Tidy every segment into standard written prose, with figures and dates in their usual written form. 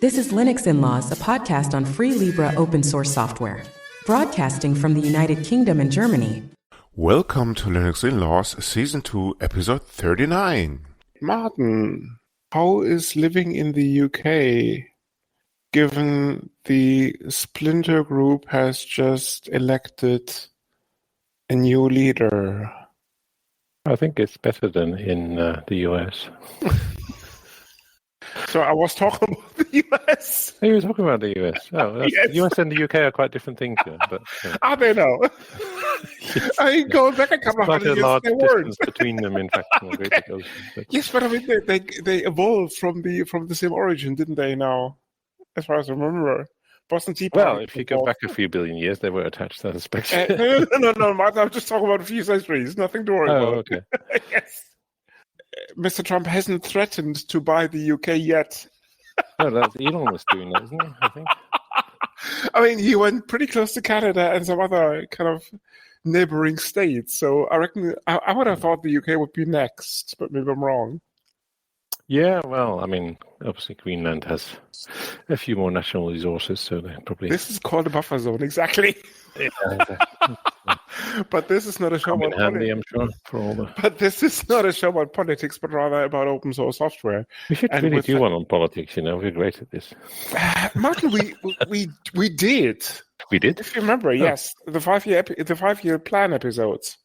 This is Linux Inlaws, a podcast on free Libre open source software, broadcasting from the United Kingdom and Germany. Welcome to Linux Inlaws, Season 2, Episode 39. Martin, how is living in the UK, given the Splinter Group has just elected a new leader? I think it's better than in the US. So I was talking about the US. You were talking about the US. Oh, Yes. The US and the UK are quite different things. Yeah, but Are they now? I mean, going back a couple of quite a hundred years, large they weren't. distance between them, in fact. But, Yes, but I mean, they evolved from the same origin, didn't they? Now, as far as I remember, Boston Tea Party. well, if you go back a few billion years, they were attached, I suspect. No, Martin. I'm just talking about a few centuries. Nothing to worry about. Okay. Yes. Mr. Trump hasn't threatened to buy the UK yet. No, that's Elon was doing that, isn't he? I think. I mean, he went pretty close to Canada and some other kind of neighboring states. So I reckon I would have thought the UK would be next, but maybe I'm wrong. Yeah, well, I mean, obviously Greenland has a few more natural resources, so they probably... This is called a buffer zone, exactly. Yeah, exactly. But this is not a show Come in about handy, politics. I'm sure, for all the... But this is not a show about politics, but rather about open source software. We should And really with do that- one on politics, We're great at this. Martin, we did. We did? If you remember, yes, the 5-year plan episodes.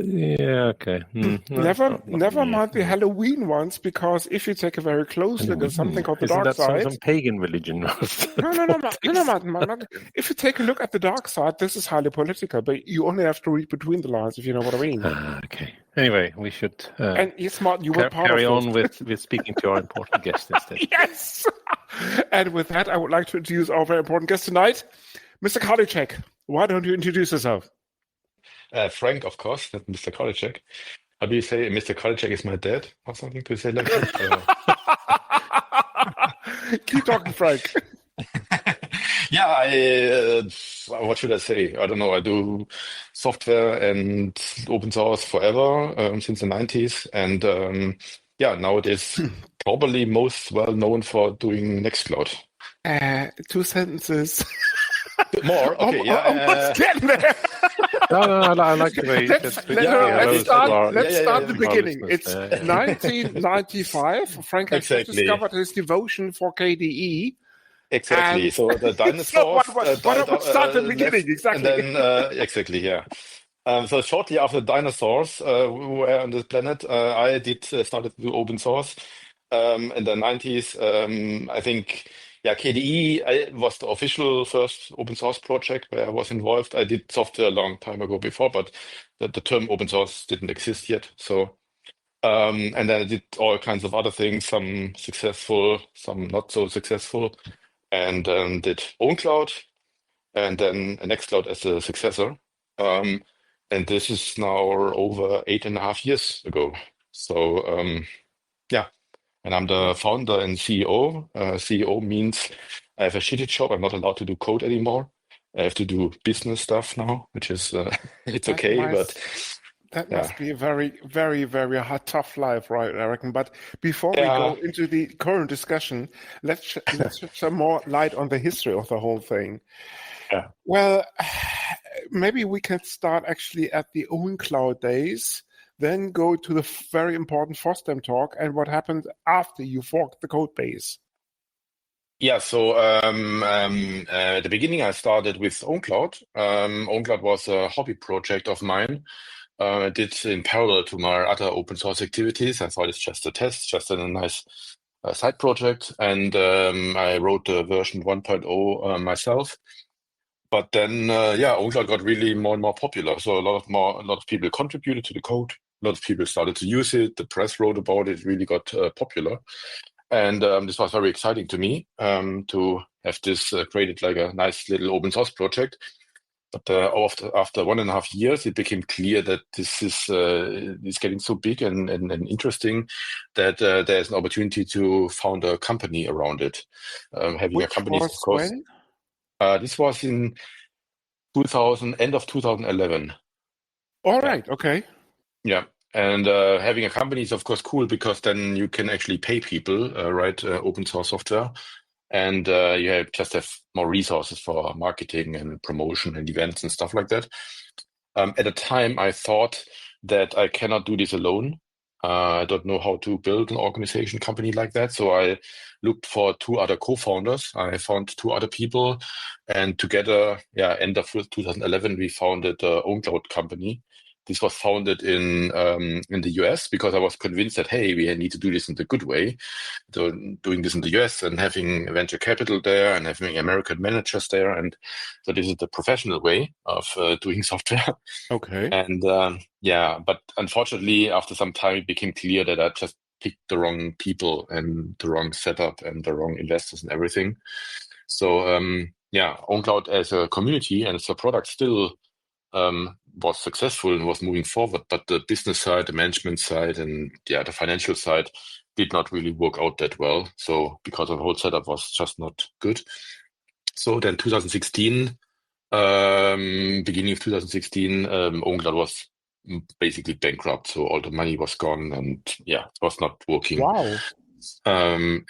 Yeah, okay. No, Never not mind the Halloween ones, because if you take a very close look at something called the Isn't dark that side. some pagan religion? No, Martin. If you take a look at the dark side, this is highly political, but you only have to read between the lines, if you know what I mean. Okay. Anyway, we should And yes, Martin, you were part carry of on this. with speaking to our important guest instead. Yes! And with that, I would like to introduce our very important guest tonight, Mr. Karlitschek. Why don't you introduce yourself? Frank, of course, not Mr. Karlitschek. How do you say Mr. Karlitschek is my dad or something to say like that? Keep talking, Frank. Yeah, what should I say? I don't know. I do software and open source forever, since the 90s. And nowadays, probably most well known for doing Nextcloud. 2 sentences. More? Okay, Almost getting there. No, I like the way you Let's start the beginning. It's 1995. Frank has just Exactly. discovered his devotion for KDE. Exactly. And- So the dinosaurs. What start the beginning, exactly. And then, exactly, yeah. So shortly after dinosaurs were on this planet, I started to do open source in the 90s. I think, KDE was the official first open source project where I was involved. I did software a long time ago before, but the term open source didn't exist yet. So, and then I did all kinds of other things, some successful, some not so successful, and did OwnCloud and then Nextcloud as a successor. And this is now over 8.5 years ago. So, and I'm the founder and CEO. CEO means I have a shitty job. I'm not allowed to do code anymore. I have to do business stuff now, which is it's okay, but That must be a very, very, very hard, tough life, right? I reckon. But before we go into the current discussion, let's shed some more light on the history of the whole thing. Yeah. Well, maybe we can start actually at the OwnCloud days, then go to the very important FOSDEM talk and what happened after you forked the code base. Yeah, so at the beginning, I started with OwnCloud. OwnCloud was a hobby project of mine. I did in parallel to my other open source activities. I thought it's just a test, just a nice side project. And I wrote the version 1.0 myself. But then, OwnCloud got really more and more popular. So a lot of people contributed to the code. A lot of people started to use it. The press wrote about it. It really got popular. And this was very exciting to me to have this created like a nice little open source project. But after 1.5 years, it became clear that this is getting so big and interesting that there's an opportunity to found a company around it. Having a company, of course. When? This was in end of 2011. All right. Okay. Yeah. And having a company is, of course, cool because then you can actually pay people write open source software. and you just have more resources for marketing and promotion and events and stuff like that. At the time, I thought that I cannot do this alone. I don't know how to build an organization company like that. So I looked for two other co-founders. I found two other people, and together, end of 2011, we founded the OwnCloud company. This was founded in the US because I was convinced that, hey, we need to do this in the good way. So doing this in the US and having venture capital there and having American managers there. And so this is the professional way of doing software. Okay. And but unfortunately, after some time, it became clear that I just picked the wrong people and the wrong setup and the wrong investors and everything. So OwnCloud as a community and as a product still was successful and was moving forward, but the business side, the management side, and the financial side did not really work out that well. So because the whole setup was just not good. So then 2016, beginning of 2016, OwnCloud was basically bankrupt. So all the money was gone and it was not working. Wow. But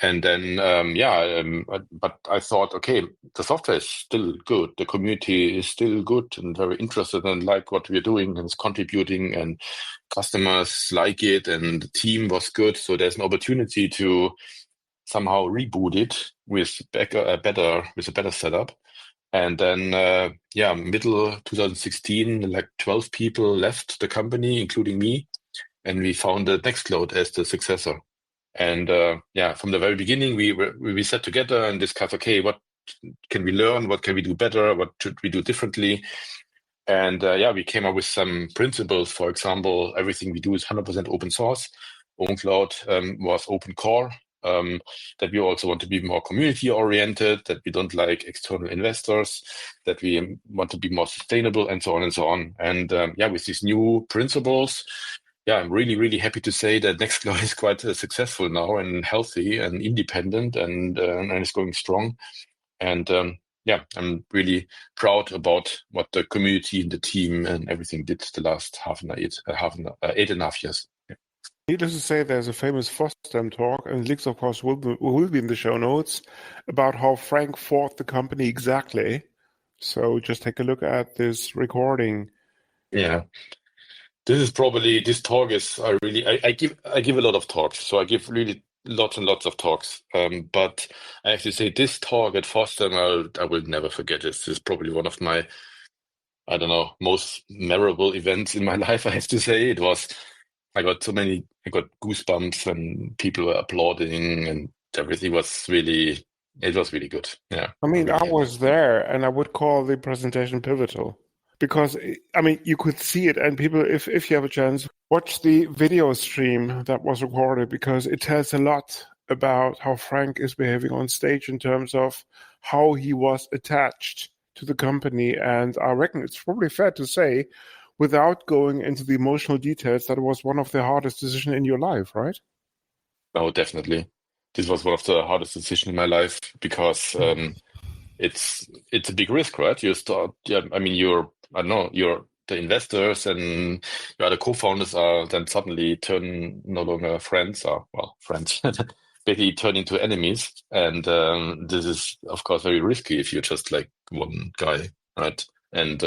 I thought, okay, the software is still good. The community is still good and very interested and like what we're doing and is contributing, and customers like it, and the team was good. So there's an opportunity to somehow reboot it with a better setup. And then, middle 2016, like 12 people left the company, including me, and we founded Nextcloud as the successor. And from the very beginning, we sat together and discussed, okay, what can we learn? What can we do better? What should we do differently? And we came up with some principles. For example, everything we do is 100% open source. OwnCloud was open core. That we also want to be more community oriented, that we don't like external investors, that we want to be more sustainable, and so on and so on. And with these new principles, I'm really, really happy to say that Nextcloud is quite successful now and healthy and independent and it's going strong. And I'm really proud about what the community and the team and everything did the last 8.5 years. Needless to say, there's a famous FOSS talk, and links, of course, will be in the show notes, about how Frank fought the company exactly. So just take a look at this recording. Yeah. This talk is I give a lot of talks, so I give really lots and lots of talks. But I have to say, this talk at FOSS I will never forget it. This is probably one of my, most memorable events in my life. I have to say, I got goosebumps and people were applauding, and everything was really good. Yeah. I mean, I was there, and I would call the presentation pivotal. Because, you could see it, and people, if you have a chance, watch the video stream that was recorded, because it tells a lot about how Frank is behaving on stage in terms of how he was attached to the company. And I reckon it's probably fair to say, without going into the emotional details, that it was one of the hardest decisions in your life, right? Oh, definitely. This was one of the hardest decisions in my life, because it's a big risk, right? You start, you're the investors and your other co-founders are then suddenly turn no longer friends, friends, basically turn into enemies. And this is, of course, very risky if you're just like one guy, right? And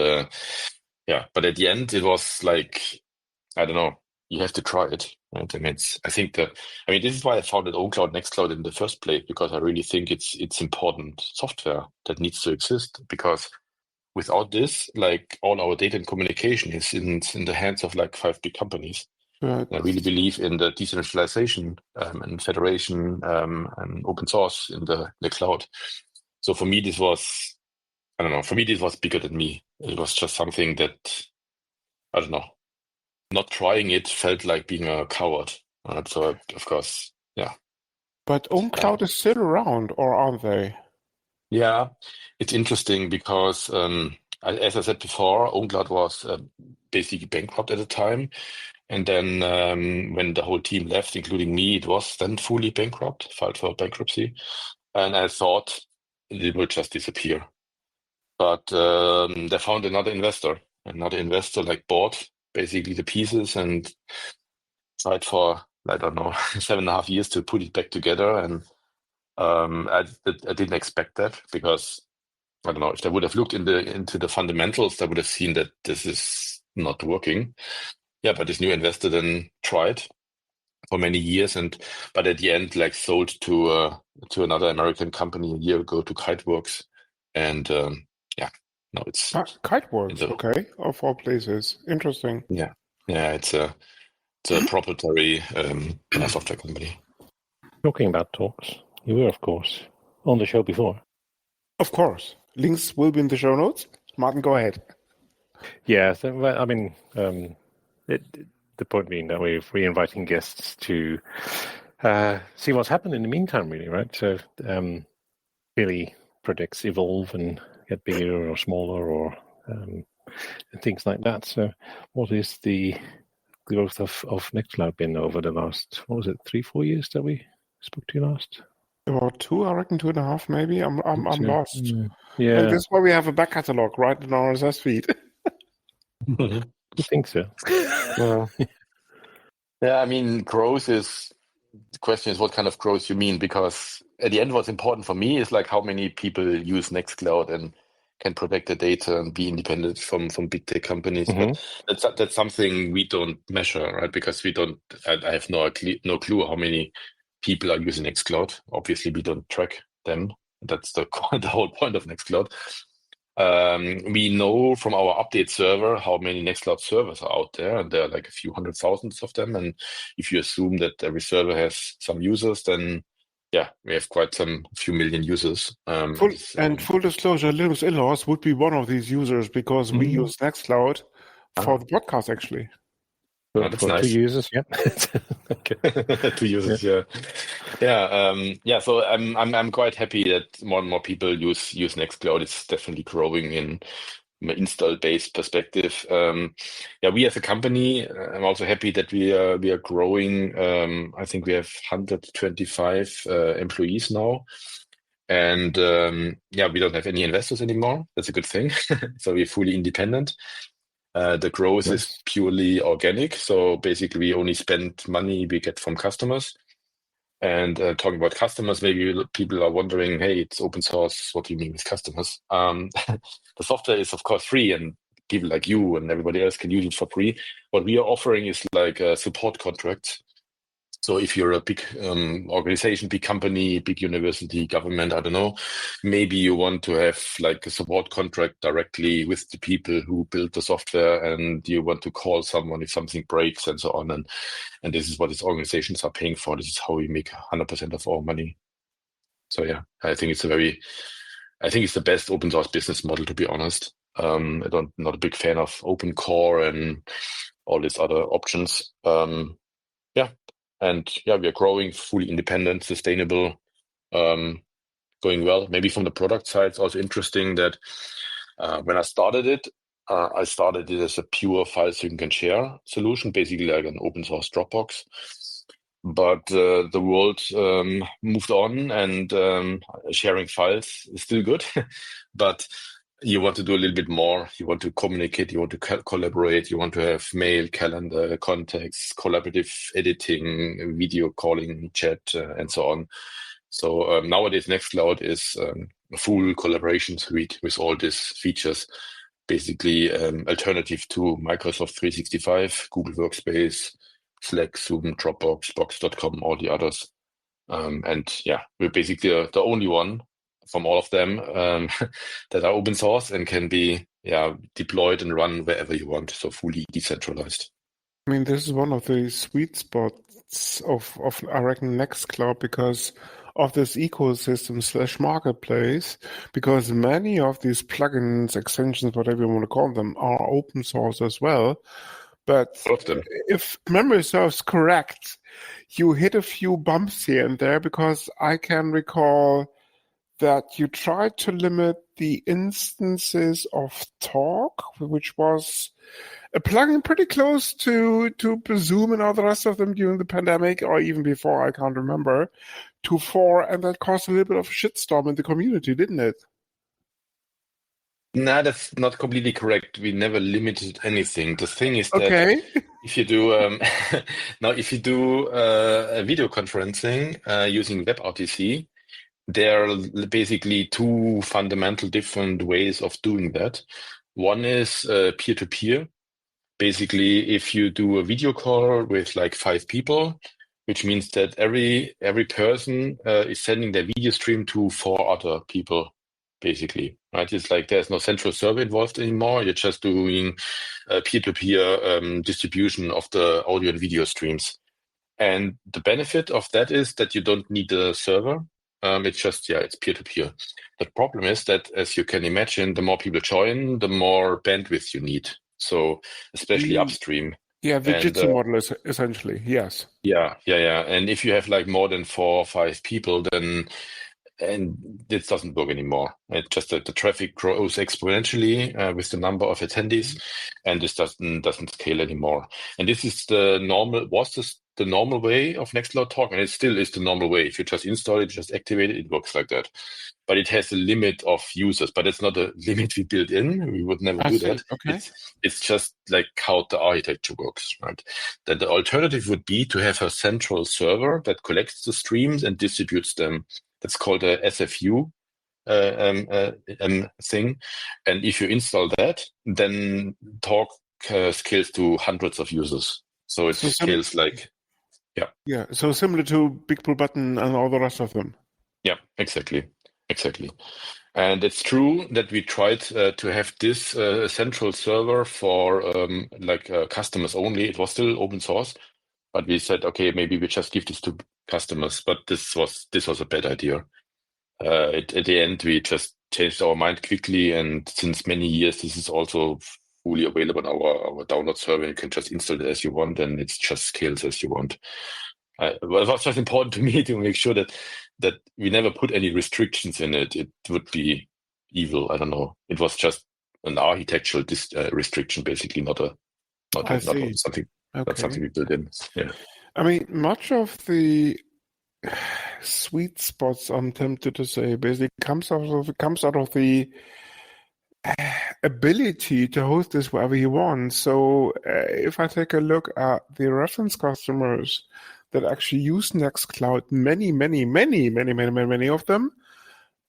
but at the end, it was like, you have to try it. Right? This is why I founded OwnCloud Nextcloud in the first place, because I really think it's important software that needs to exist, because without this, like, all our data and communication is in the hands of like 5 big companies. Right. I really believe in the decentralization and federation and open source in the cloud. So for me, this was, bigger than me. It was just something that, not trying it felt like being a coward. So, of course, yeah. But OwnCloud is still around, or aren't they? Yeah, it's interesting because, as I said before, OwnCloud was basically bankrupt at the time. And then when the whole team left, including me, it was then fully bankrupt, filed for bankruptcy. And I thought it would just disappear. But they found another investor like bought basically the pieces and tried for, 7.5 years to put it back together. And I didn't expect that because I don't know if they would have looked into the fundamentals, they would have seen that this is not working. Yeah, but this new investor then tried for many years, but at the end, like sold to another American company a year ago to Kiteworks, and no, it's Kiteworks, okay, of all places. Interesting. Yeah, it's a proprietary software company. Talking about talks, you were, of course, on the show before. Of course. Links will be in the show notes. Martin, go ahead. Yeah, so, well, I mean, the point being that we're inviting guests to see what's happened in the meantime, really, right? So really projects evolve and get bigger or smaller or and things like that. So what is the growth of Nextcloud been over the last, 3-4 years that we spoke to you last? About 2, I reckon 2.5 maybe. I'm lost. Yeah. And this is why we have a back catalog, right, in our RSS feed. I think so. Yeah, I mean, growth is, the question is what kind of growth you mean, because at the end, what's important for me is like how many people use Nextcloud and can protect the data and be independent from big tech companies. But that's something we don't measure, right? Because I have no clue how many people are using Nextcloud. Obviously, we don't track them. That's the whole point of Nextcloud. We know from our update server how many Nextcloud servers are out there, and there are like a few hundred thousands of them. And if you assume that every server has some users, then yeah, we have quite some few million users. Full disclosure, Linux Inlaws would be one of these users because we use Nextcloud for the podcast, actually. That's nice. 2 users, yeah. Okay. 2 users, yeah. So I'm quite happy that more and more people use Nextcloud. It's definitely growing in an install-based perspective. We as a company, I'm also happy that we are growing. I think we have 125 employees now, and we don't have any investors anymore. That's a good thing. So we're fully independent. The growth is purely organic. So basically, we only spend money we get from customers. And talking about customers, maybe people are wondering, hey, it's open source. What do you mean with customers? The software is, of course, free, and people like you and everybody else can use it for free. What we are offering is like support contracts. So if you're a big organization, big company, big university, government, I don't know, maybe you want to have like a support contract directly with the people who build the software, and you want to call someone if something breaks and so on. And this is what these organizations are paying for. This is how we make 100% of our money. So yeah, I think it's the best open source business model, to be honest. I'm not a big fan of open core and all these other options. And we are growing, fully independent, sustainable, going well. Maybe from the product side, it's also interesting that when I started it as a pure file sync and share solution, basically like an open source Dropbox. But the world moved on, and sharing files is still good. But you want to do a little bit more. You want to communicate. You want to collaborate. You want to have mail, calendar, contacts, collaborative editing, video calling, chat, and so on. So nowadays, Nextcloud is a full collaboration suite with all these features. Basically, alternative to Microsoft 365, Google Workspace, Slack, Zoom, Dropbox, Box.com, all the others. We're basically the only one from all of them that are open source and can be deployed and run wherever you want, so fully decentralized. I mean, this is one of the sweet spots of I reckon Nextcloud, because of this ecosystem / marketplace, because many of these plugins, extensions, whatever you want to call them, are open source as well. But if memory serves correct, you hit a few bumps here and there, because I can recall that you tried to limit the instances of Talk, which was a plugin pretty close to Zoom and all the rest of them during the pandemic, or even before, I can't remember, to 4, and that caused a little bit of a shitstorm in the community, didn't it? No, that's not completely correct. We never limited anything. The thing is that if you do a video conferencing using WebRTC, there are basically two fundamental different ways of doing that. One is peer-to-peer. Basically, if you do a video call with like 5 people, which means that every person is sending their video stream to 4 other people, basically, right? It's like there's no central server involved anymore. You're just doing peer-to-peer distribution of the audio and video streams. And the benefit of that is that you don't need a server. It's peer-to-peer. The problem is that, as you can imagine, the more people join, the more bandwidth you need. So especially upstream. Yeah, the Jitsi model is essentially, yes. Yeah. And if you have like more than 4 or 5 people, then this doesn't work anymore. It just that the traffic grows exponentially with the number of attendees, and this doesn't scale anymore. And this is the normal way of Nextcloud Talk, and it still is the normal way. If you just install it, just activate it, it works like that. But it has a limit of users, but it's not a limit we built in. We would never do that. Okay. It's just like how the architecture works, right? That the alternative would be to have a central server that collects the streams and distributes them. That's called a SFU thing. And if you install that, then Talk scales to hundreds of users. So it scales like, Yeah, so similar to Big Blue Button and all the rest of them. Yeah, exactly. And it's true that we tried to have this central server for customers only. It was still open source, but we said, okay, maybe we just give this to customers. But this was a bad idea. At the end, we just changed our mind quickly, and since many years, this is also fully available on our download server. You can just install it as you want, and it just scales as you want. Well, it was just important to me to make sure that we never put any restrictions in it. It would be evil. I don't know. It was just an architectural restriction, basically, not something. Okay. Not something we built in. Yeah. I mean, much of the sweet spots, I'm tempted to say, basically comes out of the ability to host this wherever you want. So if I take a look at the reference customers that actually use Nextcloud, many of them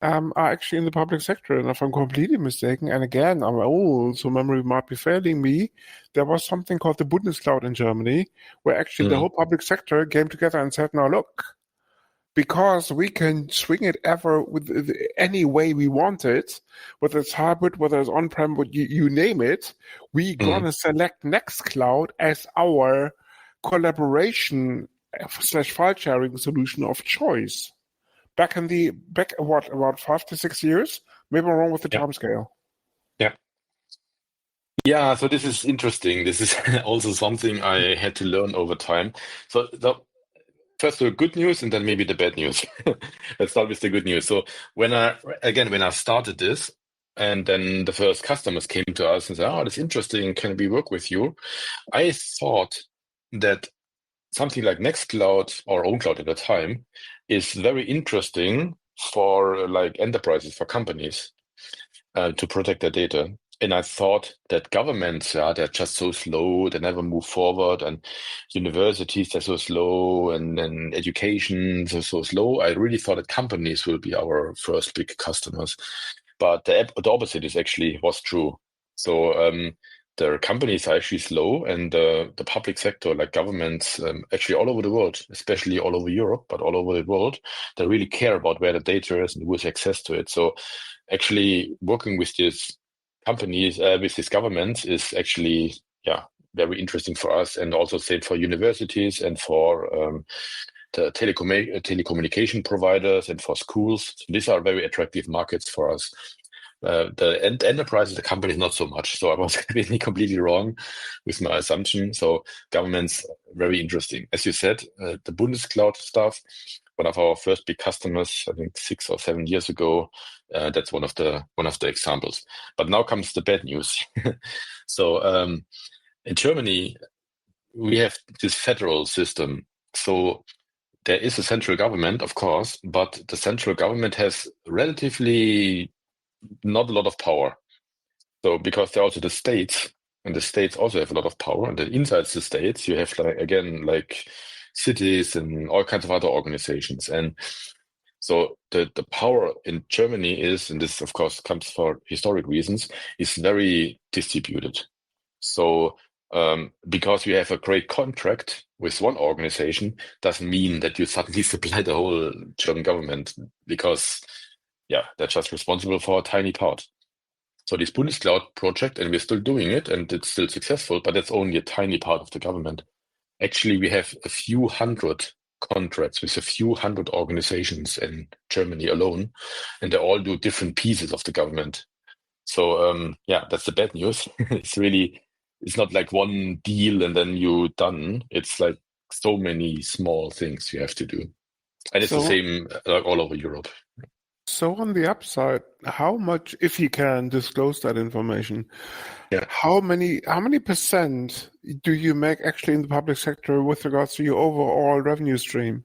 are actually in the public sector. And if I'm completely mistaken, and again, I'm old, so memory might be failing me, there was something called the Bundescloud in Germany, where actually the whole public sector came together and said, now look, because we can swing it ever with any way we want it, whether it's hybrid, whether it's on-prem, you name it, we're going to select Nextcloud as our collaboration / file sharing solution of choice. Back about 5 to 6 years? Maybe I'm wrong with the timescale. Yeah, so this is interesting. This is also something I had to learn over time. So first the good news and then maybe the bad news. Let's start with the good news. So when I started this, and then the first customers came to us and said, "Oh, that's interesting. Can we work with you?" I thought that something like Nextcloud or OwnCloud at the time is very interesting for like enterprises, for companies to protect their data. And I thought that governments, they're just so slow, they never move forward, and universities, they're so slow, and then education, they're so slow. I really thought that companies will be our first big customers. But the opposite was true. So the companies are actually slow, and the public sector, like governments, actually all over the world, especially all over Europe, but all over the world, they really care about where the data is and who has access to it. So actually working with these companies, with these governments is actually, very interesting for us, and also same for universities and for the telecommunication providers and for schools. So these are very attractive markets for us. The enterprises, the companies, not so much. So I was completely wrong with my assumption. So governments, very interesting. As you said, the Bundescloud stuff, one of our first big customers, I think 6 or 7 years ago, that's one of the examples. But now comes the bad news. So in Germany, we have this federal system. So there is a central government, of course, but the central government has relatively not a lot of power. So because there are also the states, and the states also have a lot of power, and then inside the states you have like cities and all kinds of other organizations. And So the power in Germany is, and this of course comes for historic reasons, is very distributed. So because you have a great contract with one organization doesn't mean that you suddenly supply the whole German government, because they're just responsible for a tiny part. So this Bundescloud project, and we're still doing it, and it's still successful, but that's only a tiny part of the government. Actually, we have a few hundred contracts with a few hundred organizations in Germany alone, and they all do different pieces of the government. So that's the bad news. It's not like one deal and then you're done. It's like so many small things you have to do. And it's the same all over Europe. So on the upside, how much, if you can disclose that information, how many percent do you make actually in the public sector with regards to your overall revenue stream?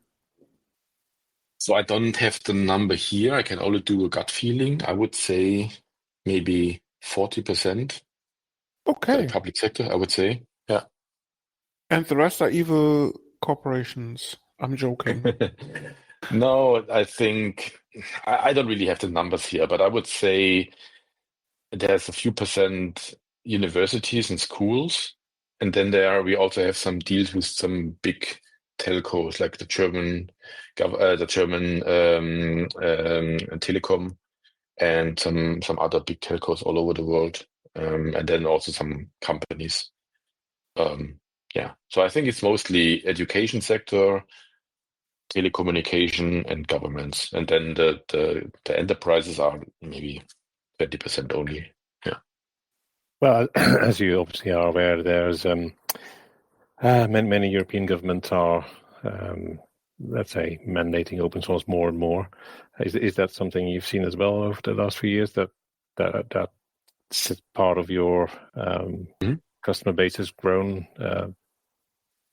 So I don't have the number here. I can only do a gut feeling. I would say maybe 40%. Okay. The public sector, I would say. Yeah. And the rest are evil corporations. I'm joking. No, I think I don't really have the numbers here, but I would say there's a few percent universities and schools, and then we also have some deals with some big telcos, like the German telecom, and some other big telcos all over the world, and then also some companies. So I think it's mostly education sector, telecommunication, and governments, and then the enterprises are maybe 20% only. Yeah. Well, as you obviously are aware, there's many European governments are, let's say, mandating open source more and more. Is that something you've seen as well over the last few years, that part of your customer base has grown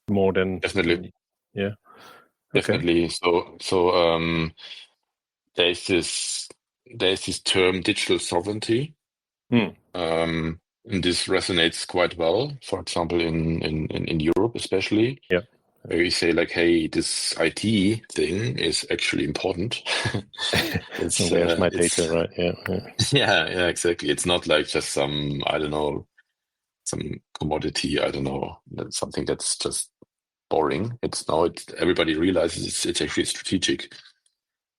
more than? Definitely. Yeah. Definitely. So there's this term digital sovereignty. And this resonates quite well, for example, in Europe especially. Yeah. Where you say like, hey, this IT thing is actually important. Where's my data, right? Yeah, exactly. It's not like just some commodity, that's something that's just boring. Everybody realizes it's actually strategic.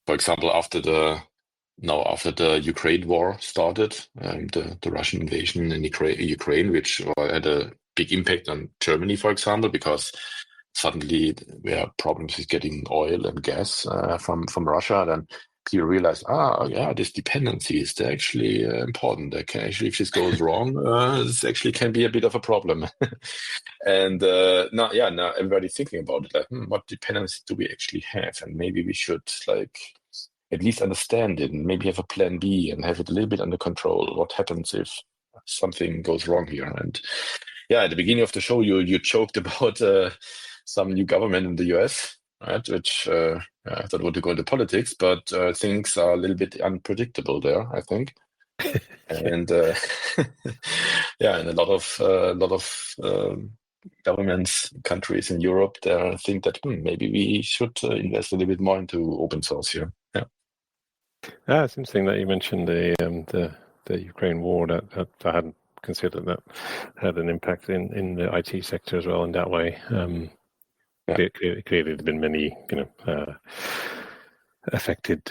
For example, after the Ukraine war started, the Russian invasion in Ukraine, which had a big impact on Germany, for example, because suddenly there are problems with getting oil and gas from Russia. Then people realize, this dependencies, they're actually important. They can actually, if this goes wrong, this actually can be a bit of a problem. And now everybody's thinking about it, like, what dependency do we actually have? And maybe we should at least understand it and maybe have a plan B and have it a little bit under control. What happens if something goes wrong here? And at the beginning of the show, you joked about some new government in the US, right? Which I thought would go into politics, but things are a little bit unpredictable there, I think. And and a lot of governments, countries in Europe, they think that maybe we should invest a little bit more into open source here. Yeah, it's interesting that you mentioned the Ukraine war. That I hadn't considered that had an impact in the IT sector as well in that way. Clearly, there's been many affected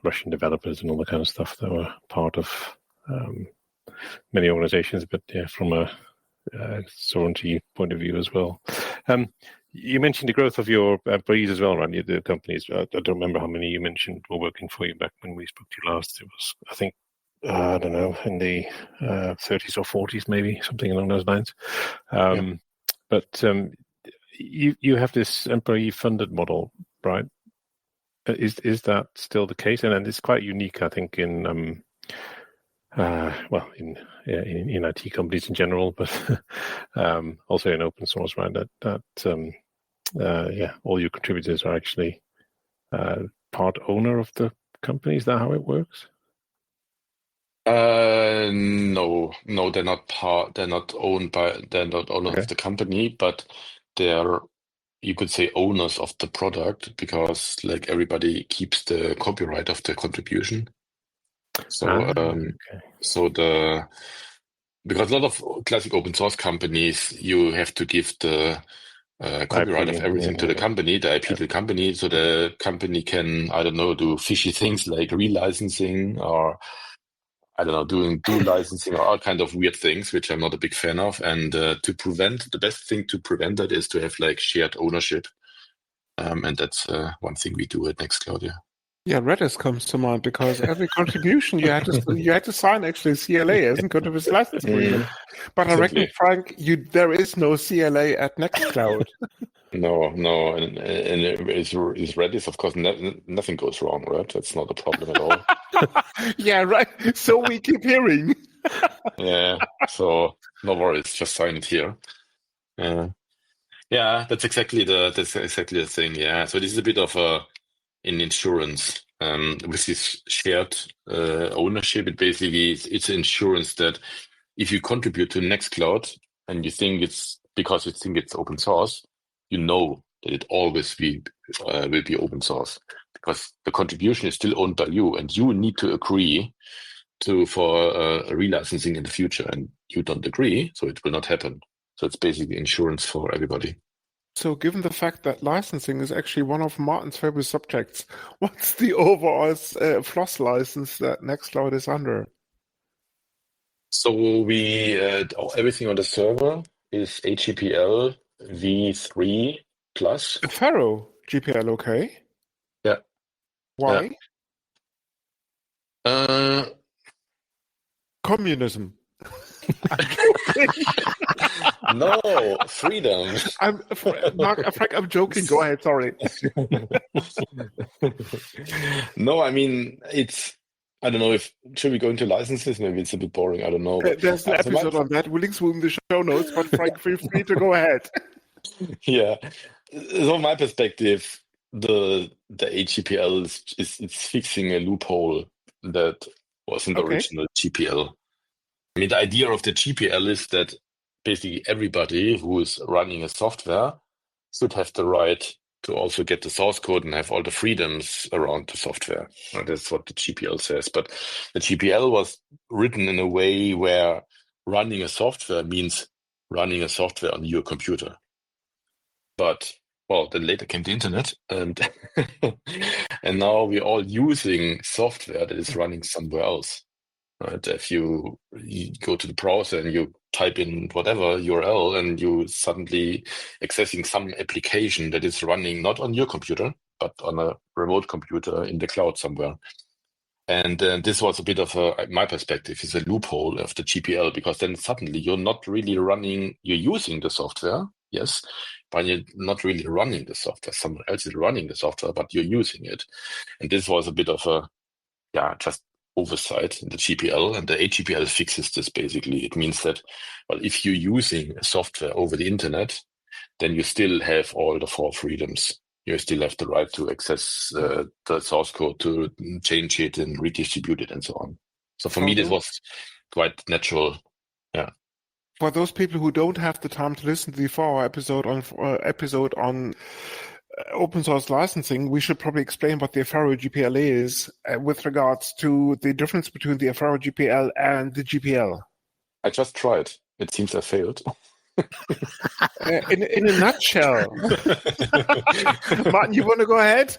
Russian developers and all that kind of stuff that were part of many organizations, but from a sovereignty point of view as well. You mentioned the growth of your employees as well, right? The companies. I don't remember how many you mentioned were working for you back when we spoke to you last. It was, I think, I don't know, in the 30s or 40s, maybe, something along those lines. But you have this employee-funded model, right? Is that still the case? And it's quite unique, I think, in IT companies in general, but also in open source, right? All your contributors are actually part owner of the company. Is that how it works? No, they're not part. They're not owned by. They're not owner of the company, but they're you could say, owners of the product, because like everybody keeps the copyright of the contribution. So because a lot of classic open source companies, you have to give the copyright of everything to the company, the IP to the company, so the company can, I don't know, do fishy things like relicensing, or I don't know, doing dual licensing, or all kind of weird things, which I'm not a big fan of. And the best thing to prevent that is to have like shared ownership. And that's one thing we do at Nextcloud. Yeah, Redis comes to mind, because every contribution you had to sign actually CLA as a contribution license agreement. But I reckon, Frank, there is no CLA at Nextcloud. No, and it's Redis, of course, nothing goes wrong, right? That's not a problem at all. Yeah, right. So we keep hearing. Yeah, so no worries, just sign it here. Yeah, that's exactly the thing. Yeah, so this is a bit of an insurance with this shared ownership. It's insurance that if you contribute to Nextcloud and you think it's open source, you know that it always will be open source, because the contribution is still owned by you, and you need to agree for a relicensing in the future, and you don't agree, so it will not happen. So it's basically insurance for everybody. So given the fact that licensing is actually one of Martin's favorite subjects, what's the overall FLOSS license that Nextcloud is under? So we everything on the server is HGPL v3 plus. Faro GPL, okay. Yeah. Why? Yeah. Communism. No, freedom. Frank, I'm joking. Go ahead. Sorry. No, I mean, I don't know should we go into licenses? Maybe it's a bit boring. I don't know. There's an episode on that. We'll link in the show notes, but Frank, feel free to go ahead. Yeah. So from my perspective, the HGPL is fixing a loophole that was in the original GPL. I mean, the idea of the GPL is that basically everybody who is running a software should have the right to also get the source code and have all the freedoms around the software. That's what the GPL says. But the GPL was written in a way where running a software means running a software on your computer. But, well, then later came the internet, and and now we're all using software that is running somewhere else. Right? If you go to the browser and you type in whatever URL, and you suddenly accessing some application that is running not on your computer, but on a remote computer in the cloud somewhere. And this was a bit of my perspective, is a loophole of the GPL, because then suddenly you're not really you're using the software, yes, but you're not really running the software. Someone else is running the software, but you're using it. And this was a bit of just oversight in the GPL, and the HGPL fixes this basically. It means that, well, if you're using a software over the internet, then you still have all the 4 freedoms. You still have the right to access the source code, to change it and redistribute it and so on. So for me, this was quite natural. Yeah. For those people who don't have the time to listen to the 4-hour episode on open source licensing, we should probably explain what the FLOSS GPL is with regards to the difference between the FLOSS GPL and the GPL. I just tried. It seems I failed. In a nutshell. Martin, you want to go ahead?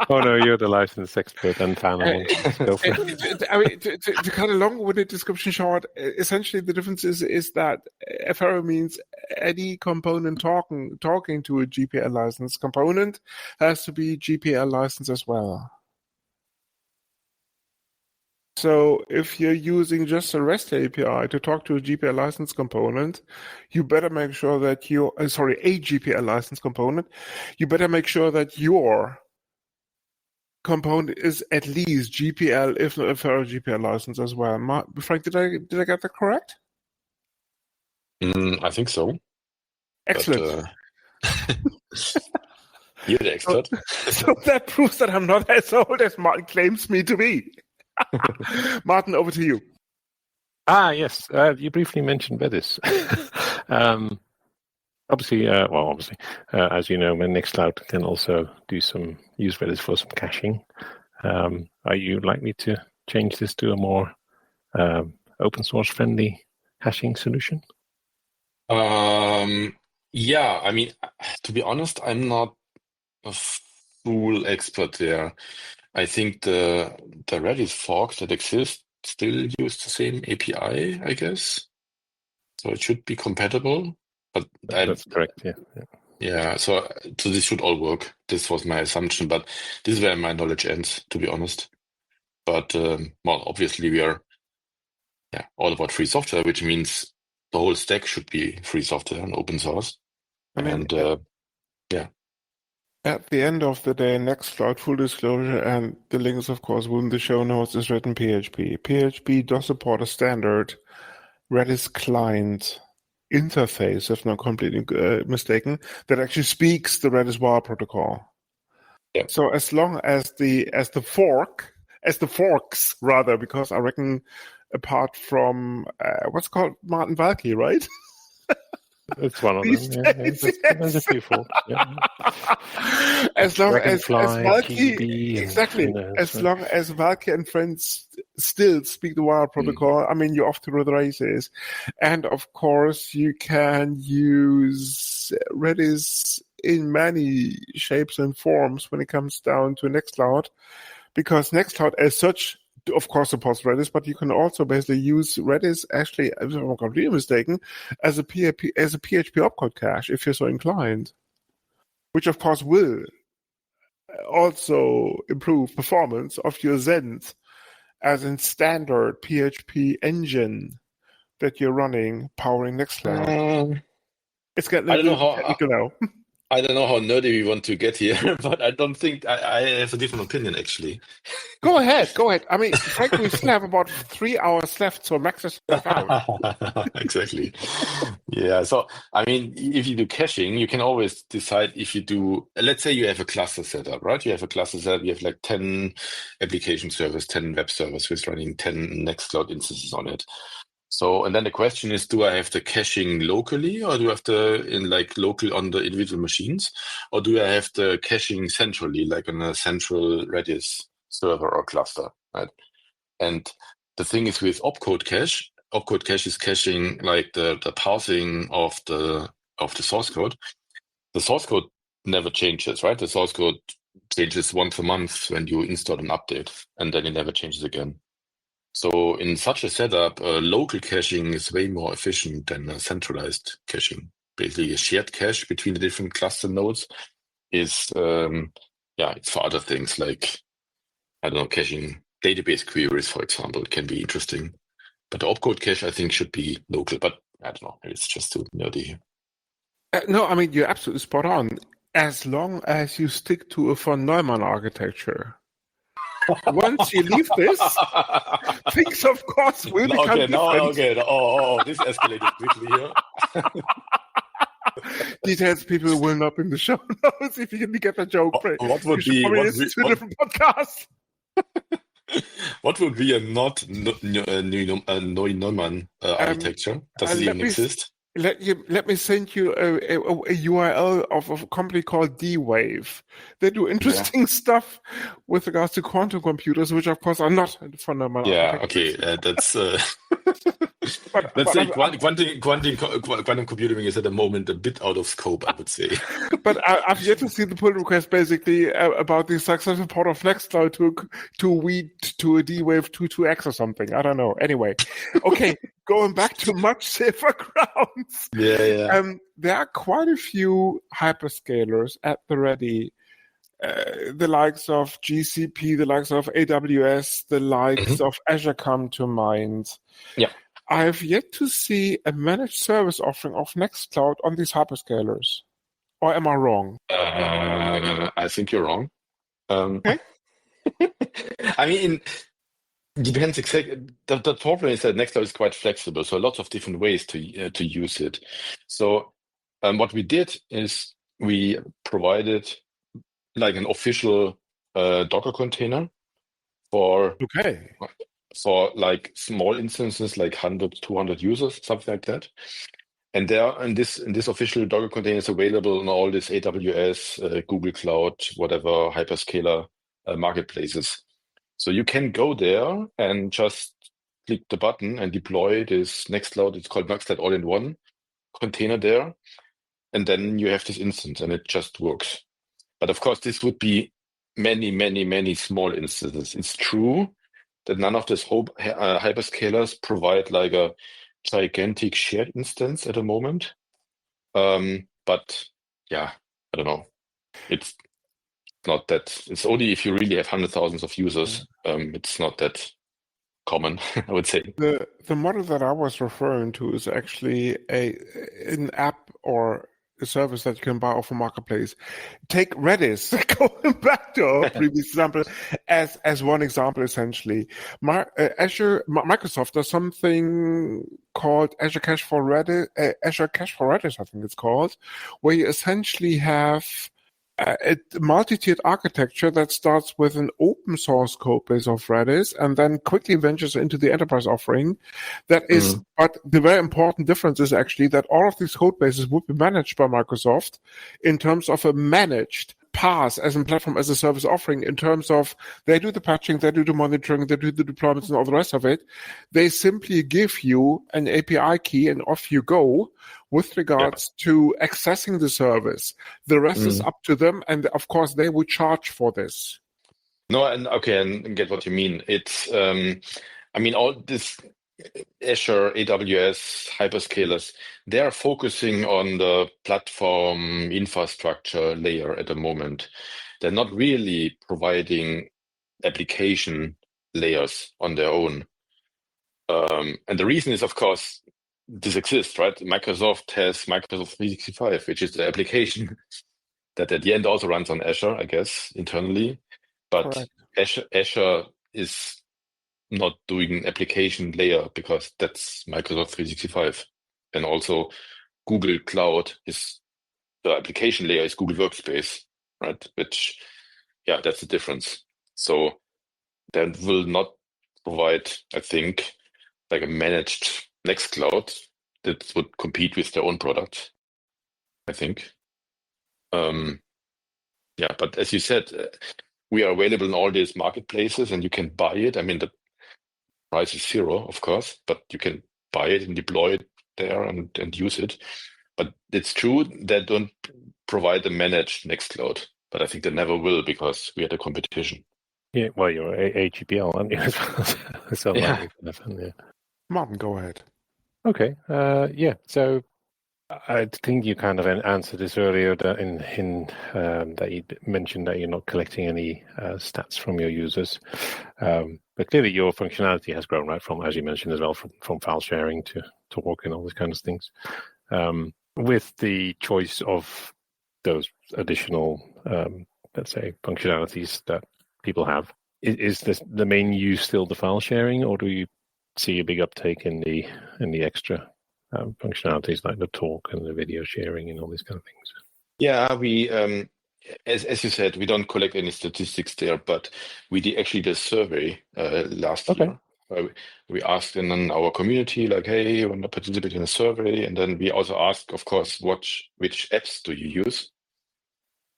Oh no, you're the license expert and fan. I mean, to cut a long-winded description short, essentially the difference is that FLOSS means any component talking to a GPL license component has to be GPL licensed as well. So if you're using just a REST API to talk to a GPL license component, you better make sure that a GPL license component, you better make sure that your component is at least GPL, if not a FLOSS GPL license as well. Frank, did I get that correct? I think so. Excellent. But, you're the expert. So that proves that I'm not as old as Martin claims me to be. Martin, over to you. Yes. You briefly mentioned Redis. Obviously, as you know, Nextcloud can also use Redis for some caching. Are you likely to change this to a more open source friendly caching solution? Yeah, I mean, to be honest, I'm not a full expert there. I think the Redis forks that exist still use the same API, I guess. So it should be compatible. But That's correct, yeah. Yeah, so this should all work. This was my assumption, but this is where my knowledge ends, to be honest. But obviously we are all about free software, which means the whole stack should be free software and open source. At the end of the day, Nextcloud, full disclosure, and the links, of course, within the show notes, is written PHP. PHP does support a standard Redis client interface, if not completely mistaken, that actually speaks the Redis WAR protocol. Yeah. So as long as the forks, rather, because I reckon apart from what's called Martin Valky, right? It's one of them. Yeah. There's a few forks. Yeah. As long as Valky, TB exactly. As long as Valky and friends still speak the WAR protocol, I mean, you're off to the races. And of course, you can use Redis in many shapes and forms when it comes down to Nextcloud, because Nextcloud as such, of course, supports Redis, but you can also basically use Redis, actually, if I'm not completely mistaken, as a PHP opcode cache, if you're so inclined, which of course will also improve performance of your Zend as in standard PHP engine that you're running powering Nextcloud. It's getting a little technical now. I don't know how nerdy we want to get here, but I don't think I have a different opinion, actually. Go ahead. I mean, Frank, we still have about 3 hours left, so max is out. Exactly. Yeah, so, I mean, if you do caching, you can always decide if you do, let's say you have a cluster setup, right? You have a cluster setup, you have like 10 application servers, 10 web servers with running 10 Nextcloud instances on it. So, and then the question is, do I have the caching locally, or do I have local on the individual machines, or do I have the caching centrally, like on a central Redis server or cluster, right? And the thing is with opcode cache is caching like the parsing of the source code. The source code never changes, right? The source code changes once a month when you install an update, and then it never changes again. So in such a setup, local caching is way more efficient than a centralized caching. Basically, a shared cache between the different cluster nodes is, it's for other things like, I don't know, caching database queries, for example. It can be interesting. But the opcode cache, I think, should be local. But I don't know, it's just too nerdy. No, I mean, you're absolutely spot on. As long as you stick to a von Neumann architecture. Once you leave this, things, of course, will become different. Oh, this escalated quickly here. Details people will not be in the show notes if you can get the joke. What would be two different podcasts? What would be a not Neumann architecture? Does it even exist? Let me send you a URL of a company called D-Wave. They do interesting stuff with regards to quantum computers, which of course are not fundamental. Yeah, okay, that's. Let's say quantum computing is at the moment a bit out of scope, I would say. But I've yet to see the pull request basically about the successful port of Nextcloud to weed to a D-Wave 22X or something. I don't know. Anyway, okay, going back to much safer grounds. Yeah. There are quite a few hyperscalers at the ready. The likes of GCP, the likes of AWS, the likes of Azure come to mind. Yeah. I have yet to see a managed service offering of Nextcloud on these hyperscalers. Or am I wrong? I think you're wrong. Okay. I mean, depends exactly. The problem is that Nextcloud is quite flexible, so lots of different ways to use it. So what we did is we provided like an official Docker container for like small instances, like 100, 200 users, something like that. And this official Docker container is available on all these AWS, Google Cloud, whatever hyperscaler marketplaces. So you can go there and just click the button and deploy this Nextcloud. It's called Nextcloud All-in-One container there. And then you have this instance and it just works. But of course, this would be many, many, many small instances. It's true that none of these hyperscalers provide like a gigantic shared instance at the moment. But yeah, I don't know. It's not that. It's only if you really have hundreds of thousands of users. It's not that common, I would say. The model that I was referring to is actually an app or a service that you can buy off a marketplace. Take Redis, going back to our previous example, as one example, essentially. Microsoft does something called Azure Cache for Redis, I think it's called, where you essentially have a multi-tiered architecture that starts with an open source code base of Redis and then quickly ventures into the enterprise offering. That is, but the very important difference is actually that all of these code bases would be managed by Microsoft in terms of a managed PaaS as a platform as a service offering, in terms of they do the patching, they do the monitoring, they do the deployments and all the rest of it. They simply give you an API key and off you go with regards to accessing the service. The rest is up to them, and of course they would charge for this. No, and get what you mean. It's all this Azure, AWS, hyperscalers, they are focusing on the platform infrastructure layer at the moment. They're not really providing application layers on their own. And the reason is, of course, this exists, right? Microsoft has Microsoft 365, which is the application that at the end also runs on Azure, I guess, internally. But Azure is not doing an application layer because that's Microsoft 365. And also Google Cloud is the application layer is Google Workspace, right? Which, that's the difference. So that will not provide, I think, like a managed Nextcloud that would compete with their own product, I think. But as you said, we are available in all these marketplaces and you can buy it. I mean, the price is zero, of course, but you can buy it and deploy it there and use it. But it's true they don't provide a managed Nextcloud, but I think they never will because we had a competition. Yeah, well, you're AGPL, aren't you? So Martin, go ahead. Okay, so I think you kind of answered this earlier that in that you mentioned that you're not collecting any stats from your users, but clearly your functionality has grown, right? From, as you mentioned as well, from file sharing to talk and all these kinds of things. With the choice of those additional, let's say, functionalities that people have, is this the main use still the file sharing, or do you see a big uptake in the extra functionalities like the talk and the video sharing and all these kind of things? Yeah, we, as you said, we don't collect any statistics there, but we did a survey last year. We asked in our community, like, hey, you want to participate in a survey? And then we also asked, of course, which apps do you use?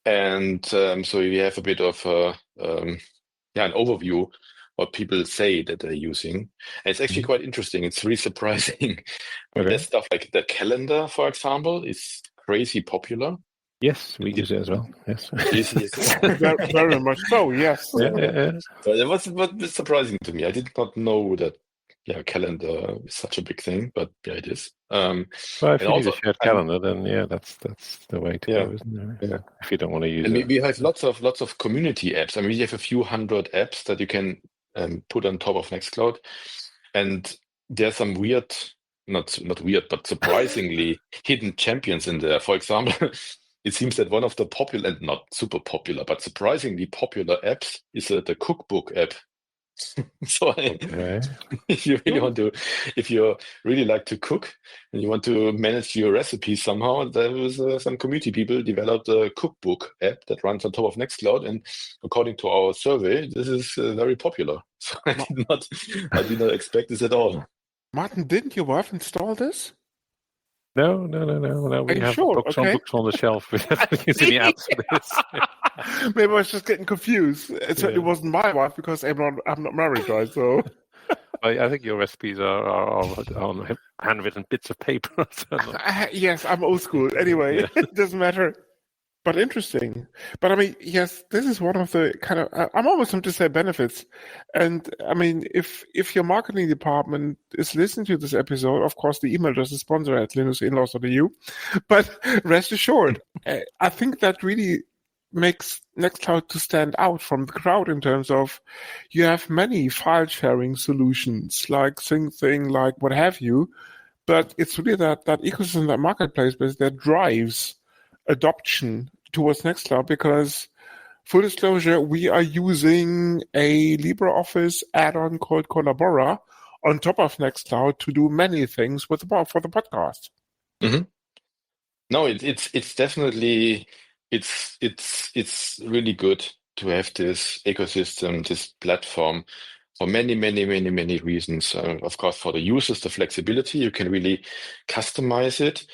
And so we have a bit of an overview what people say that they're using. And it's actually quite interesting. It's really surprising. There's stuff like the calendar, for example, is crazy popular. Yes, we use it as well. Yes. Very much so, yes. So it was surprising to me. I did not know that calendar is such a big thing, but it is. Well, if you need a shared calendar, then that's the way to go, isn't it? Yeah. If you don't want to use it. We have lots of community apps. I mean, we have a few hundred apps that you can put on top of Nextcloud, and there's some weird, not weird, but surprisingly hidden champions in there. For example, it seems that one of the popular, and not super popular, but surprisingly popular apps is the cookbook app. So if you really like to cook and you want to manage your recipes somehow, there was some community people developed a cookbook app that runs on top of Nextcloud, and according to our survey, this is very popular. So I did not expect this at all. Martin, didn't your wife install this? No. We Are you have sure? books Okay. on the shelf. We haven't used any apps for this. Maybe I was just getting confused. It certainly wasn't my wife because I'm not married, right? So I think your recipes are on handwritten bits of paper. yes, I'm old school. Anyway, it doesn't matter. But interesting. But I mean, yes, this is one of the kind of I'm almost tempted to say benefits. And I mean, if your marketing department is listening to this episode, of course, the email address is sponsor at linuxinlaws.eu. But rest assured, I think that really makes Nextcloud to stand out from the crowd in terms of you have many file sharing solutions like SyncThing, like what have you. But it's really that ecosystem, that marketplace that drives adoption towards Nextcloud, because full disclosure, we are using a LibreOffice add-on called Collabora on top of Nextcloud to do many things for the podcast. Mm-hmm. No, it's definitely it's really good to have this ecosystem, this platform for many reasons. Of course, for the users, the flexibility, you can really customize it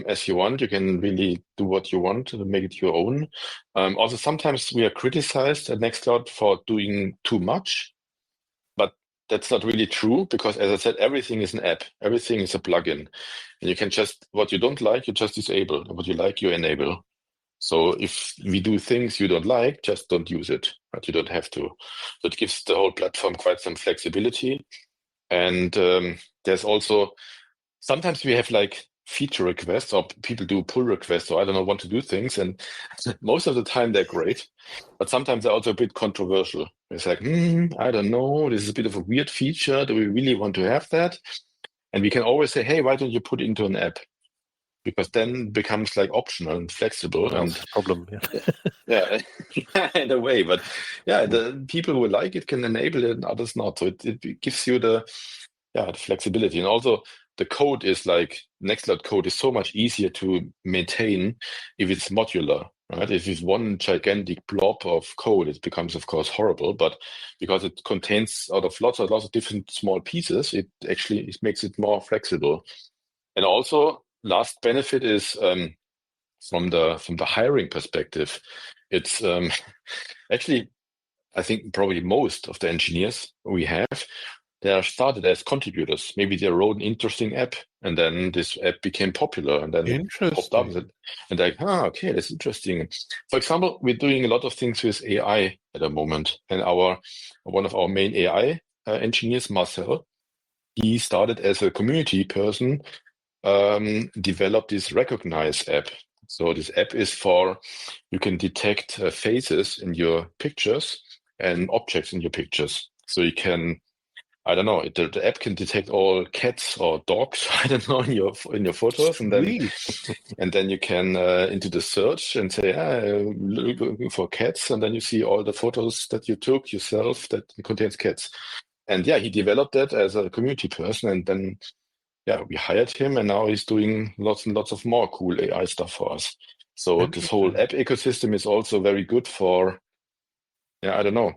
as you want. You can really do what you want to make it your own. Also, sometimes we are criticized at Nextcloud for doing too much, but that's not really true because, as I said, everything is an app. Everything is a plugin. And you can just, what you don't like, you just disable. And what you like, you enable. So if we do things you don't like, just don't use it, but you don't have to. So it gives the whole platform quite some flexibility. And there's also, sometimes we have like feature requests or people do pull requests, or I don't know, want to do things. And most of the time they're great, but sometimes they're also a bit controversial. It's like, I don't know, this is a bit of a weird feature. Do we really want to have that? And we can always say, hey, why don't you put it into an app? Because then it becomes like optional and flexible. Well, that's a problem. Yeah, in a way. But yeah, the people who like it can enable it and others not. So it gives you the flexibility. And also the code is like, Nextcloud code is so much easier to maintain if it's modular, right? If it's one gigantic blob of code, it becomes, of course, horrible. But because it contains out of lots of different small pieces, it makes it more flexible. And also, last benefit is from the hiring perspective. It's actually, I think probably most of the engineers we have, they are started as contributors. Maybe they wrote an interesting app, and then this app became popular, and then it popped up, and like, okay, that's interesting. For example, we're doing a lot of things with AI at the moment, and one of our main AI engineers, Marcel, he started as a community person, developed this Recognize app. So this app is you can detect faces in your pictures and objects in your pictures. So you can, I don't know, the app can detect all cats or dogs, I don't know, in your photos, and then you can into the search and say, looking for cats, and then you see all the photos that you took yourself that contains cats. And yeah, he developed that as a community person, and then we hired him, and now he's doing lots and lots of more cool AI stuff for us. So this whole app ecosystem is also very good for, I don't know,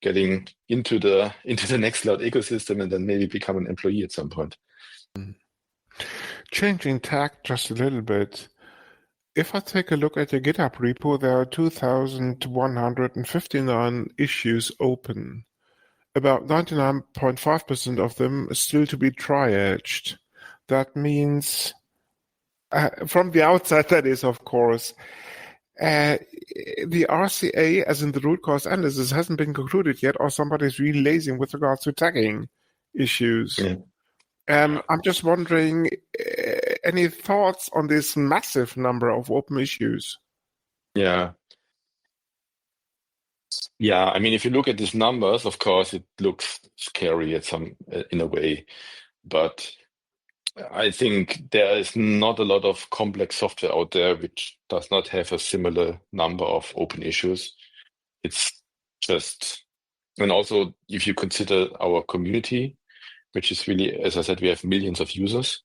getting into the Nextcloud ecosystem and then maybe become an employee at some point. Changing tack just a little bit. If I take a look at your GitHub repo, there are 2,159 issues open. About 99.5% of them still to be triaged. That means, from the outside, that is, of course, the RCA, as in the root cause analysis, hasn't been concluded yet, or somebody's really lazy with regards to tagging issues. Yeah. I'm just wondering, any thoughts on this massive number of open issues? Yeah. I mean, if you look at these numbers, of course, it looks scary in a way, but I think there is not a lot of complex software out there which does not have a similar number of open issues. It's just, and also if you consider our community, which is really, as I said, we have millions of users.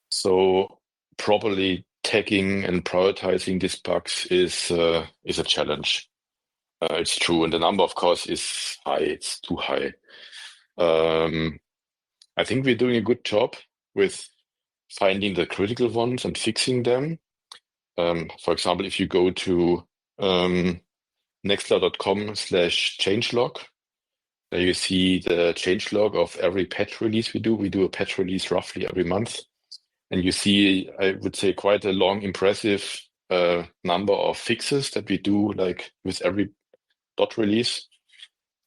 So properly tagging and prioritizing these bugs is a challenge. It's true. And the number, of course, is high. It's too high. I think we're doing a good job with finding the critical ones and fixing them. For example, if you go to nextcloud.com/changelog, there you see the changelog of every patch release we do. We do a patch release roughly every month. And you see, I would say, quite a long, impressive number of fixes that we do, like with every dot release.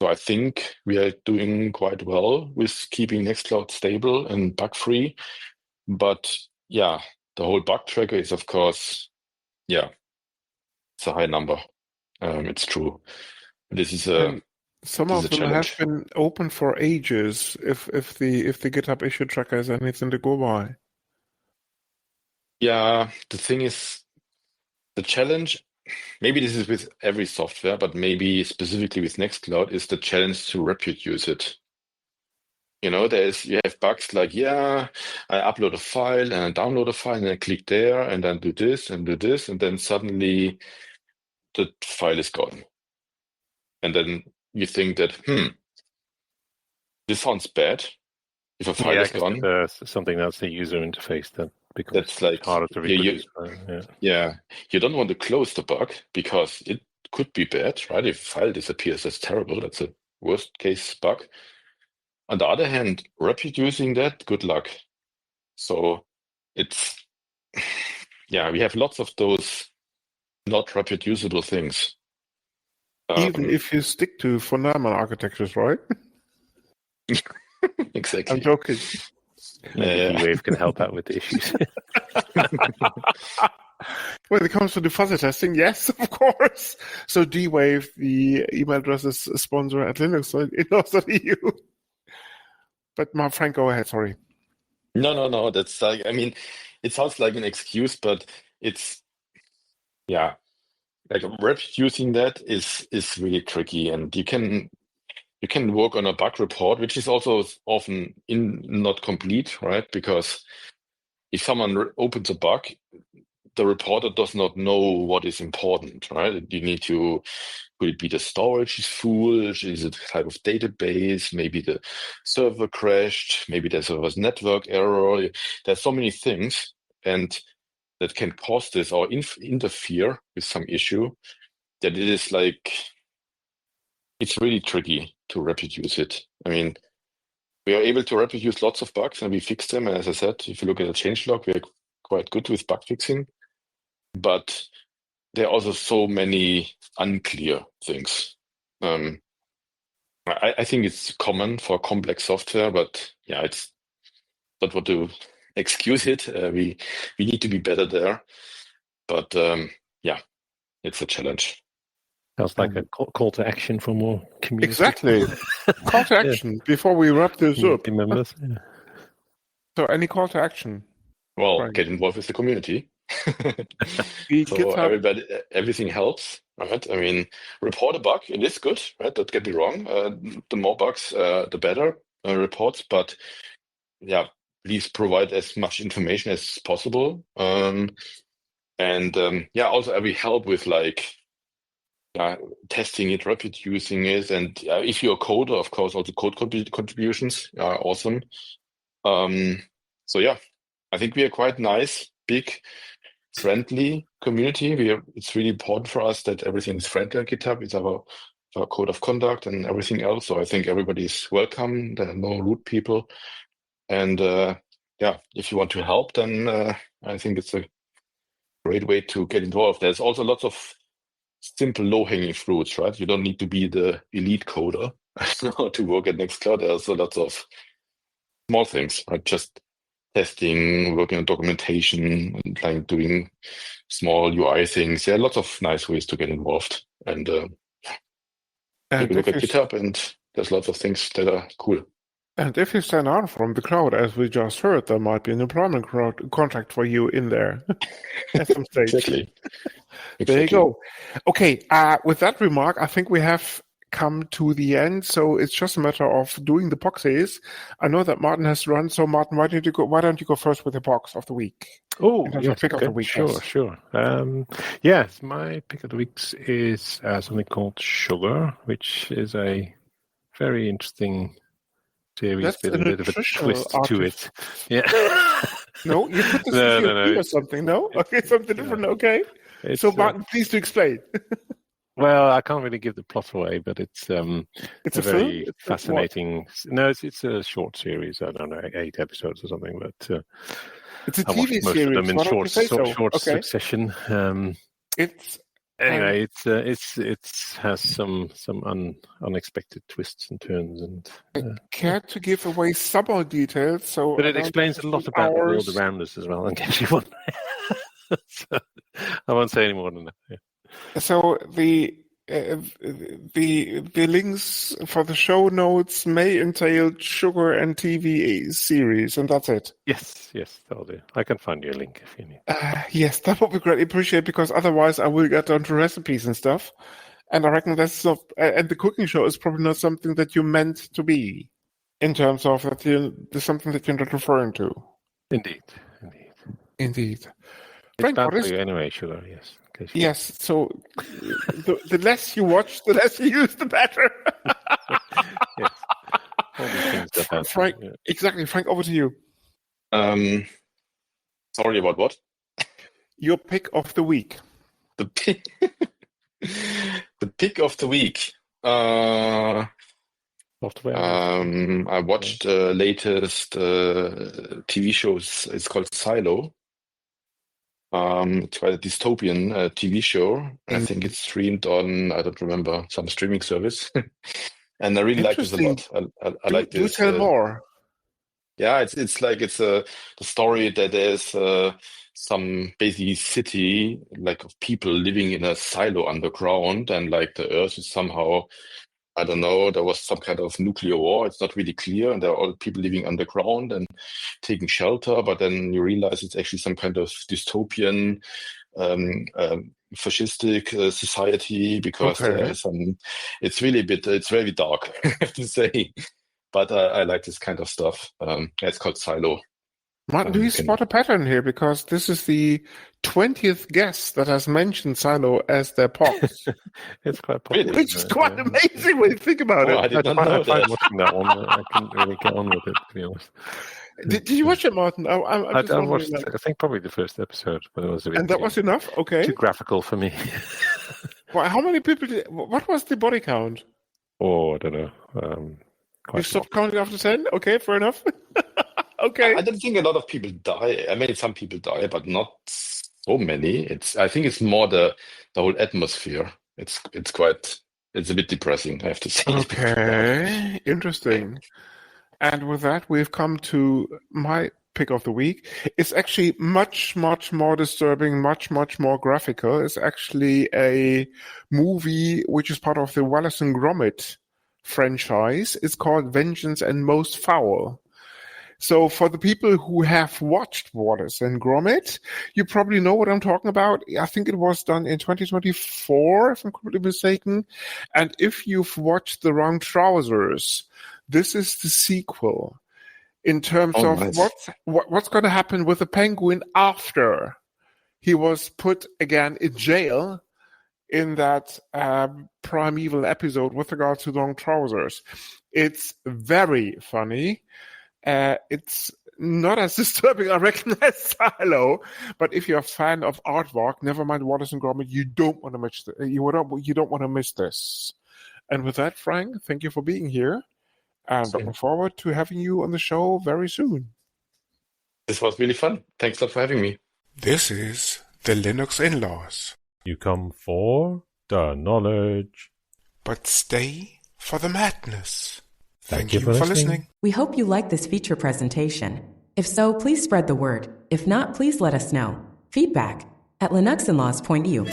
So I think we are doing quite well with keeping Nextcloud stable and bug-free. But yeah, the whole bug tracker is, of course, it's a high number. It's true. This is some this is of a them have challenge. been open for ages. If the GitHub issue tracker is anything to go by. Yeah, the thing is, the challenge, maybe this is with every software, but maybe specifically with Nextcloud, is the challenge to reproduce it. You have bugs like, I upload a file and I download a file and I click there and then do this, and then suddenly the file is gone. And then you think that, this sounds bad. If a file is gone, something that's the user interface that becomes that's like harder to reproduce. You don't want to close the bug because it could be bad, right? If a file disappears, that's terrible. That's a worst case bug. On the other hand, reproducing that, good luck. So it's, we have lots of those not reproducible things. Even if you stick to fundamental architectures, right? Exactly. I'm joking. D-Wave can help out with the issues. When it comes to the fuzzy testing, yes, of course. So D-Wave, the email address is a sponsor at Linux.eu. But Frank, go ahead, sorry. No. That's like, it sounds like an excuse, but it's, like reproducing that is really tricky, and you can work on a bug report, which is also often not complete, right? Because if someone opens a bug, the reporter does not know what is important, right? You need to, could it be the storage is full? Is it a type of database? Maybe the server crashed. Maybe there's a network error. There's so many things and that can cause this or interfere with some issue that it is like, it's really tricky to reproduce it. We are able to reproduce lots of bugs and we fix them. And as I said, if you look at the changelog, we are quite good with bug fixing. But there are also so many unclear things. I think it's common for complex software, but it's not what to excuse it. We need to be better there. But it's a challenge. Sounds like a call to action for more community. Exactly. Call to action before we wrap this up. Members. So any call to action? Well, Right. get involved with the community. GitHub. Everybody, everything helps, right? Report a bug, it is good, right? Don't get me wrong. The more bugs, the better reports, but please provide as much information as possible. Also every help with testing it, reproducing it, and if you're a coder, of course, also code contributions are awesome. I think we are quite nice, big, friendly community. It's really important for us that everything is friendly on GitHub. It's our code of conduct and everything else. So I think everybody is welcome. There are no rude people. And if you want to help, then I think it's a great way to get involved. There's also lots of simple low-hanging fruits, right? You don't need to be the elite coder to work at Nextcloud. There's also lots of small things, right? Just testing, working on documentation, and doing small UI things. There are lots of nice ways to get involved. And take a look at GitHub, and there's lots of things that are cool. And if you stand out from the cloud, as we just heard, there might be an employment contract for you in there at some stage. Exactly. There you go. Okay, with that remark, I think we have come to the end, so it's just a matter of doing the proxies. I know that Martin has run, so Martin, why don't you go first with the box of the week? Oh, yes, pick of the week. Sure. Yes, my pick of the week is something called Sugar, which is a very interesting series with a bit of a twist to it. Yeah. No, you put this No, into your no, tea no. or something, no? Okay, something different, okay. It's, So, Martin, please do explain. well, I can't really give the plot away, but it's It's a a film? very It's what? fascinating. No, it's a short series. I don't know, 8 episodes or something, but It's a I watched TV most of them series. in Why don't you say so? short Okay. succession. It's Anyway, it has some unexpected twists and turns, and care to give away some more details. So, but I it don't explains a have lot 2 about the world hours. around us as well, in case you want. So, I won't say any more than that. Yeah. So the links for the show notes may entail sugar and TV series, and that's it. Yes, that'll do. I can find you a link if you need. Yes, that would be greatly appreciated, because otherwise I will get onto recipes and stuff, and I reckon that's not. And the cooking show is probably not something that you meant to be, in terms of that there's something that you're not referring to. Indeed. Indeed. It's Frank, bad what for is? you anyway, sugar. Yes. In case you- Yes. So the less you watch, the less you use, the better. Yes. All these things that happen. Frank, Yeah. exactly. Frank, over to you. Sorry about what? Your pick of the week. The pick, the pick of the week. Software. I watched the latest TV shows. It's called Silo. It's quite a dystopian TV show. I think it's streamed on, I don't remember, some streaming service. And I really like this a lot. I like this. Do tell more. Yeah, it's like the story that there's some basically city like of people living in a silo underground, and like the earth is somehow, I don't know, there was some kind of nuclear war. It's not really clear, and there are all people living underground and taking shelter. But then you realize it's actually some kind of dystopian, fascistic society, because there is some. It's really it's very dark, I have to say. But I like this kind of stuff. It's called Silo. Martin, do you spot a pattern here? Because this is the 20th guest that has mentioned Silo as their pox. It's quite popular. Which is quite amazing when you think about it. I did not know I tried that. watching that one. I couldn't really get on with it, to be honest. Did you watch it, Martin? I'm just I wondering. watched, I think, probably the first episode, but it was a bit And that was enough? Okay. too graphical for me. Well, how many people what was the body count? Oh, I don't know. You stopped counting after 10? Okay, fair enough. Okay. I don't think a lot of people die. I mean, some people die, but not so many. I think it's more the whole atmosphere. It's a bit depressing, I have to say. Okay, interesting. And with that, we've come to my pick of the week. It's actually much, much more disturbing, much, much more graphical. It's actually a movie which is part of the Wallace and Gromit franchise. It's called Vengeance and Most Foul. So for the people who have watched Wallace and Gromit, you probably know what I'm talking about. I think it was done in 2024, if I'm completely mistaken. And if you've watched The Wrong Trousers, this is the sequel in terms of nice. what's going to happen with the penguin after he was put again in jail in that primeval episode with regard to Long Trousers. It's very funny. It's not as disturbing, I reckon, as Silo. But if you're a fan of artwork, never mind Wallace and Gromit, you don't want to miss you don't want to miss this. And with that, Frank, thank you for being here, and looking forward to having you on the show very soon. This was really fun. Thanks a lot for having me. This is the Linux Inlaws. You come for the knowledge, but stay for the madness. Thank you for listening. We hope you liked this feature presentation. If so, please spread the word. If not, please let us know. Feedback at linuxinlaws.eu.